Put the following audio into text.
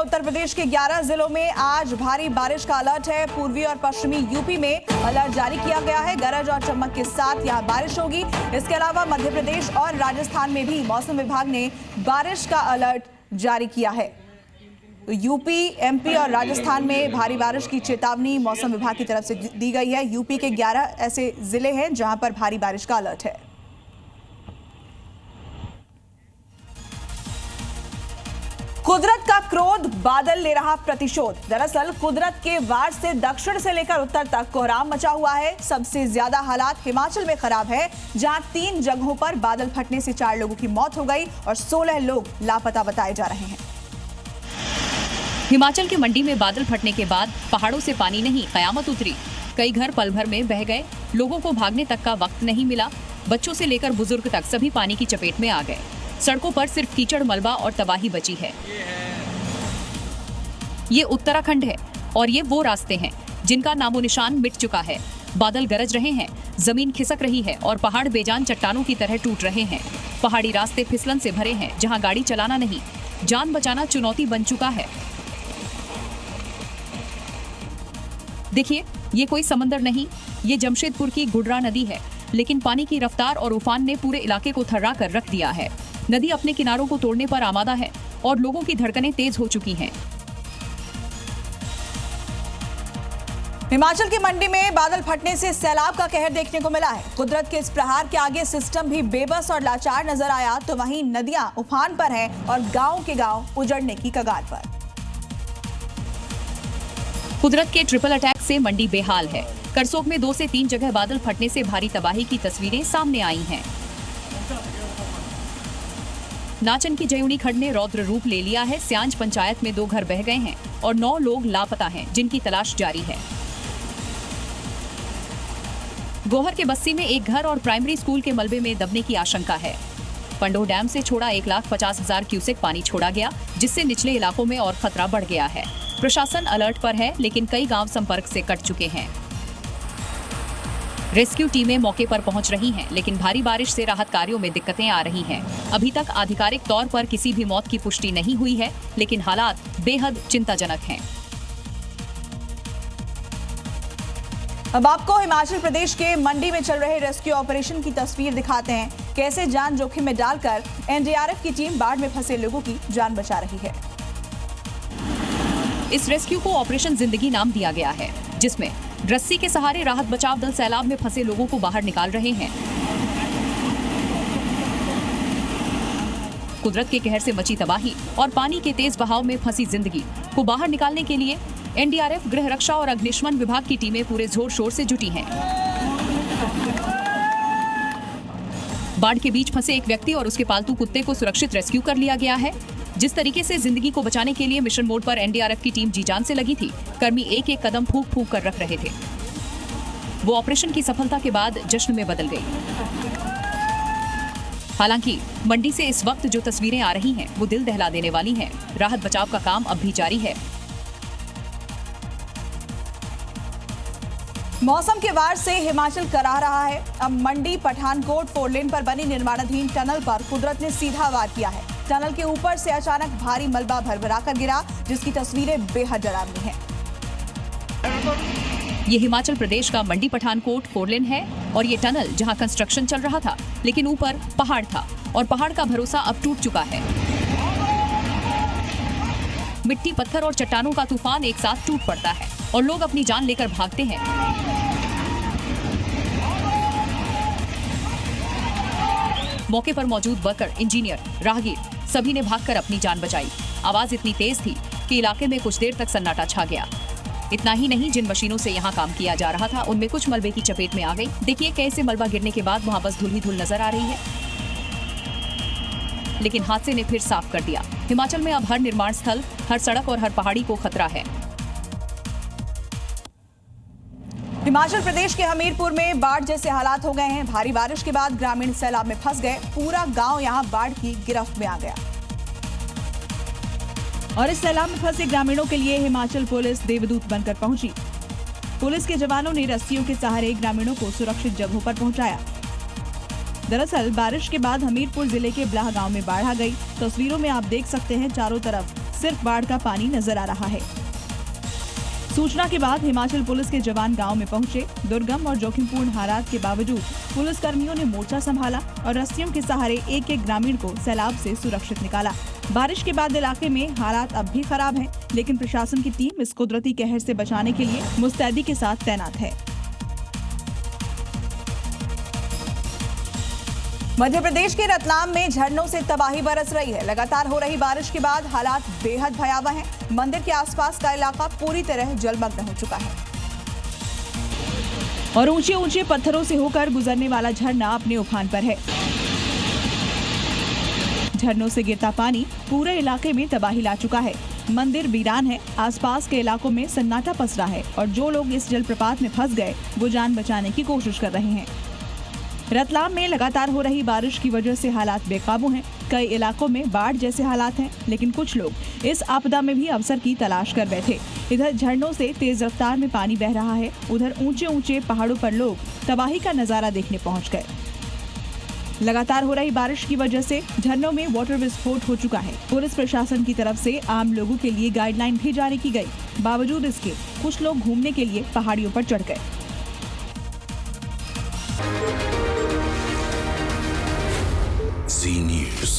उत्तर प्रदेश के 11 जिलों में आज भारी बारिश का अलर्ट है। पूर्वी और पश्चिमी यूपी में अलर्ट जारी किया गया है। गरज और चमक के साथ यहां बारिश होगी। इसके अलावा मध्य प्रदेश और राजस्थान में भी मौसम विभाग ने बारिश का अलर्ट जारी किया है। तो यूपी, एमपी और राजस्थान में भारी बारिश की चेतावनी मौसम विभाग की तरफ से दी गई है। यूपी के 11 ऐसे जिले हैं जहां पर भारी बारिश का अलर्ट है। कुदरत का क्रोध, बादल ले रहा प्रतिशोध। दरअसल कुदरत के वार से दक्षिण से लेकर उत्तर तक कोहराम मचा हुआ है। सबसे ज्यादा हालात हिमाचल में खराब है, जहां 3 जगहों पर बादल फटने से 4 लोगों की मौत हो गई और 16 लोग लापता बताए जा रहे हैं। हिमाचल के मंडी में बादल फटने के बाद पहाड़ों से पानी नहीं, कयामत उतरी। कई घर पल भर में बह गए। लोगों को भागने तक का वक्त नहीं मिला। बच्चों से लेकर बुजुर्ग तक सभी पानी की चपेट में आ गए। सड़कों पर सिर्फ कीचड़, मलबा और तबाही बची है। ये उत्तराखंड है और ये वो रास्ते हैं जिनका नामो निशान मिट चुका है। बादल गरज रहे हैं, जमीन खिसक रही है और पहाड़ बेजान चट्टानों की तरह टूट रहे हैं। पहाड़ी रास्ते फिसलन से भरे हैं, जहां गाड़ी चलाना नहीं, जान बचाना चुनौती बन चुका है। देखिए, ये कोई समंदर नहीं, ये जमशेदपुर की गुडरा नदी है, लेकिन पानी की रफ्तार और उफान ने पूरे इलाके को थर्रा कर रख दिया है। नदी अपने किनारों को तोड़ने पर आमादा है और लोगों की धड़कनें तेज हो चुकी हैं। हिमाचल की मंडी में बादल फटने से सैलाब का कहर देखने को मिला है। कुदरत के इस प्रहार के आगे सिस्टम भी बेबस और लाचार नजर आया। तो वहीं नदियां उफान पर हैं और गांव के गांव उजड़ने की कगार पर। कुदरत के ट्रिपल अटैक से मंडी बेहाल है। करसोग में 2 से 3 जगह बादल फटने से भारी तबाही की तस्वीरें सामने आई हैं। नाचन की जयूनी खड्ड ने रौद्र रूप ले लिया है। स्यांज पंचायत में 2 घर बह गए हैं और 9 लोग लापता हैं, जिनकी तलाश जारी है। गोहर के बस्सी में एक घर और प्राइमरी स्कूल के मलबे में दबने की आशंका है। पंडोह डैम से छोड़ा 1,50,000 क्यूसेक पानी छोड़ा गया, जिससे निचले इलाकों में और खतरा बढ़ गया है। प्रशासन अलर्ट पर है, लेकिन कई गांव संपर्क से कट चुके हैं। रेस्क्यू टीमें मौके पर पहुंच रही हैं, लेकिन भारी बारिश से राहत कार्यों में दिक्कतें आ रही हैं। अभी तक आधिकारिक तौर पर किसी भी मौत की पुष्टि नहीं हुई है, लेकिन हालात बेहद चिंताजनक हैं। अब आपको हिमाचल प्रदेश के मंडी में चल रहे रेस्क्यू ऑपरेशन की तस्वीर दिखाते हैं। कैसे जान जोखिम में डालकर एनडीआरएफ की टीम बाढ़ में फंसे लोगों की जान बचा रही है। इस रेस्क्यू को ऑपरेशन जिंदगी नाम दिया गया है, जिसमें रस्सी के सहारे राहत बचाव दल सैलाब में फंसे लोगों को बाहर निकाल रहे हैं। कुदरत के कहर से मची तबाही और पानी के तेज बहाव में फंसी जिंदगी को बाहर निकालने के लिए एनडीआरएफ, गृह रक्षा और अग्निशमन विभाग की टीमें पूरे जोर शोर से जुटी हैं। बाढ़ के बीच फंसे एक व्यक्ति और उसके पालतू कुत्ते को सुरक्षित रेस्क्यू कर लिया गया है। जिस तरीके से जिंदगी को बचाने के लिए मिशन मोड पर एनडीआरएफ की टीम जी जान से लगी थी, कर्मी एक एक कदम फूंक फूंक कर रख रहे थे। वो ऑपरेशन की सफलता के बाद जश्न में बदल गई। हालांकि मंडी से इस वक्त जो तस्वीरें आ रही हैं, वो दिल दहला देने वाली हैं। राहत बचाव का काम अब भी जारी है। मौसम के वार से हिमाचल करा रहा है। अब मंडी पठानकोट 4 लेन पर बनी निर्माणाधीन टनल पर कुदरत ने सीधा वार किया है। टनल के ऊपर से अचानक भारी मलबा भरभरा कर गिरा, जिसकी तस्वीरें बेहद डरावनी हैं। ये हिमाचल प्रदेश का मंडी पठानकोट 4 लेन है और ये टनल जहां कंस्ट्रक्शन चल रहा था, लेकिन ऊपर पहाड़ था और पहाड़ का भरोसा अब टूट चुका है। मिट्टी, पत्थर और चट्टानों का तूफान एक साथ टूट पड़ता है और लोग अपनी जान लेकर भागते हैं। मौके पर मौजूद वर्कर, इंजीनियर, राहगीर सभी ने भागकर अपनी जान बचाई। आवाज इतनी तेज थी कि इलाके में कुछ देर तक सन्नाटा छा गया। इतना ही नहीं, जिन मशीनों से यहाँ काम किया जा रहा था, उनमें कुछ मलबे की चपेट में आ गई। देखिए कैसे मलबा गिरने के बाद वहाँ बस धूल ही धूल नजर आ रही है, लेकिन हादसे ने फिर साफ कर दिया। हिमाचल में अब हर निर्माण स्थल, हर सड़क और हर पहाड़ी को खतरा है। हिमाचल प्रदेश के हमीरपुर में बाढ़ जैसे हालात हो गए हैं। भारी बारिश के बाद ग्रामीण सैलाब में फंस गए। पूरा गांव यहां बाढ़ की गिरफ्त में आ गया और इस सैलाब में फंसे ग्रामीणों के लिए हिमाचल पुलिस देवदूत बनकर पहुंची। पुलिस के जवानों ने रस्सियों के सहारे ग्रामीणों को सुरक्षित जगहों पर पहुंचाया। दरअसल बारिश के बाद हमीरपुर जिले के ब्लाह गांव में बाढ़ आ गई। तस्वीरों में आप देख सकते हैं चारों तरफ सिर्फ बाढ़ का पानी नजर आ रहा है। सूचना के बाद हिमाचल पुलिस के जवान गांव में पहुंचे। दुर्गम और जोखिमपूर्ण हालात के बावजूद पुलिस कर्मियों ने मोर्चा संभाला और रस्सियों के सहारे एक एक ग्रामीण को सैलाब से सुरक्षित निकाला। बारिश के बाद इलाके में हालात अब भी खराब हैं, लेकिन प्रशासन की टीम इस कुदरती कहर से बचाने के लिए मुस्तैदी के साथ तैनात है। मध्य प्रदेश के रतलाम में झरनों से तबाही बरस रही है। लगातार हो रही बारिश के बाद हालात बेहद भयावह हैं। मंदिर के आसपास का इलाका पूरी तरह जलमग्न हो चुका है और ऊंचे ऊंचे पत्थरों से होकर गुजरने वाला झरना अपने उफान पर है। झरनों से गिरता पानी पूरे इलाके में तबाही ला चुका है। मंदिर वीरान है। आसपास के इलाकों में सन्नाटा पसरा है और जो लोग इस जलप्रपात में फंस गए वो जान बचाने की कोशिश कर रहे हैं। रतलाम में लगातार हो रही बारिश की वजह से हालात बेकाबू हैं। कई इलाकों में बाढ़ जैसे हालात हैं, लेकिन कुछ लोग इस आपदा में भी अवसर की तलाश कर बैठे। इधर झरनों से तेज रफ्तार में पानी बह रहा है, उधर ऊंचे ऊंचे पहाड़ों पर लोग तबाही का नजारा देखने पहुंच गए। लगातार हो रही बारिश की वजह से झरनों में वाटर विस्फोट हो चुका है। पुलिस प्रशासन की तरफ से आम लोगों के लिए गाइडलाइन भी जारी की गई। बावजूद इसके कुछ लोग घूमने के लिए पहाड़ियों पर चढ़ गए। Zee News.